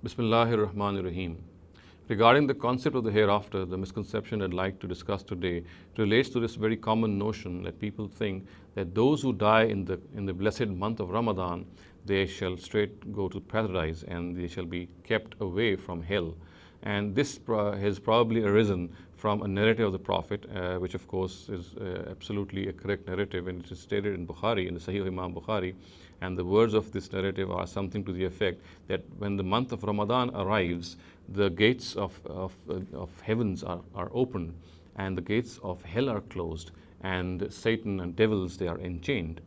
Bismillahir Rahmanir Rahim. Regarding the concept of the hereafter, the misconception I'd like to discuss today relates to this very common notion that people think that those who die in the blessed month of Ramadan, they shall straight go to paradise and they shall be kept away from hell. And this has probably arisen from a narrative of the Prophet, which of course is absolutely a correct narrative, and it is stated in Bukhari, in the Sahih of Imam Bukhari. And the words of this narrative are something to the effect that when the month of Ramadan arrives, the gates of heavens are opened and the gates of hell are closed, and Satan and devils, they are enchained.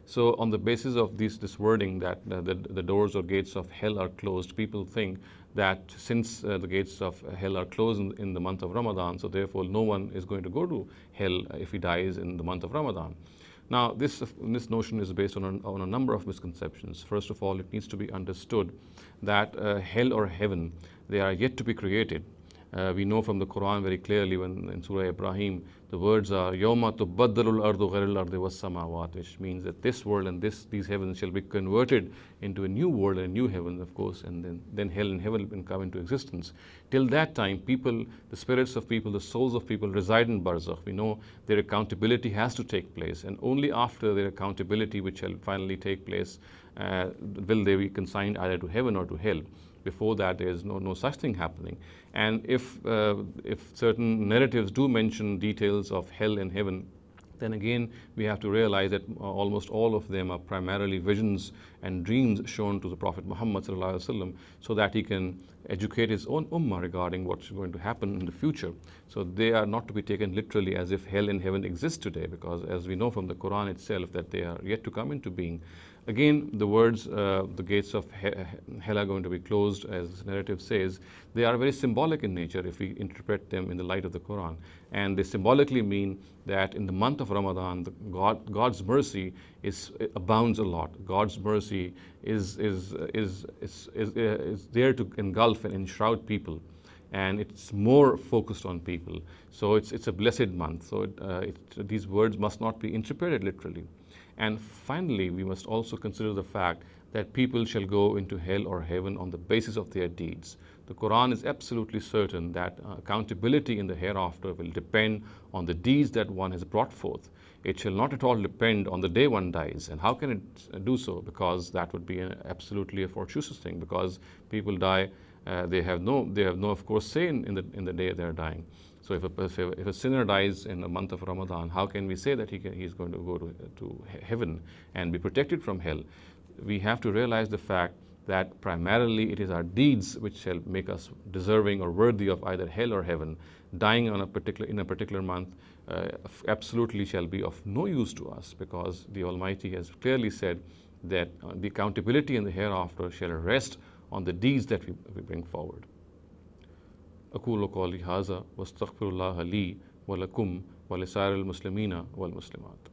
So on the basis of this wording that the doors or gates of hell are closed, people think that since the gates of hell are closed in the month of Ramadan, so therefore no one is going to go to hell if he dies in the month of Ramadan. Now, this notion is based on a number of misconceptions. First of all, it needs to be understood that hell or heaven, they are yet to be created. We know from the Quran very clearly when in Surah Ibrahim, the words are يَوْمَ تُبَدَّلُ الْأَرْضُ غَيْرَ الْأَرْضِ وَالسَّمَاوَاتِ, which means that this world and these heavens shall be converted into a new world and a new heaven, of course, and then hell and heaven will come into existence. Till that time, people, the spirits of people, the souls of people reside in barzakh. We know their accountability has to take place, and only after their accountability, which shall finally take place, will they be consigned either to heaven or to hell. Before that, there is no such thing happening. And if certain narratives do mention details of hell and heaven, then again we have to realize that almost all of them are primarily visions and dreams shown to the Prophet Muhammad ﷺ, so that he can educate his own ummah regarding what's going to happen in the future. So they are not to be taken literally as if hell and heaven exist today, because as we know from the Quran itself that they are yet to come into being. Again, the words, the gates of hell are going to be closed, as the narrative says, they are very symbolic in nature if we interpret them in the light of the Quran. And they symbolically mean that in the month of Ramadan, God's mercy abounds a lot. God's mercy is there to engulf and enshroud people, and it's more focused on people. So it's a blessed month. So these words must not be interpreted literally. And finally, we must also consider the fact that people shall go into hell or heaven on the basis of their deeds. The Quran is absolutely certain that accountability in the hereafter will depend on the deeds that one has brought forth. It shall not at all depend on the day one dies. And how can it do so? Because that would be absolutely a fortuitous thing, because people die, they have no of course say in the day they are dying. So if a sinner dies in the month of Ramadan, how can we say that he is going to go to heaven and be protected from hell? We have to realize the fact that primarily it is our deeds which shall make us deserving or worthy of either hell or heaven. Dying in a particular month absolutely shall be of no use to us, because the Almighty has clearly said that the accountability in the hereafter shall rest on the deeds that we bring forward. أقول قولي هذا واستغفر الله لي ولكم ولسائر المسلمين والمسلمات.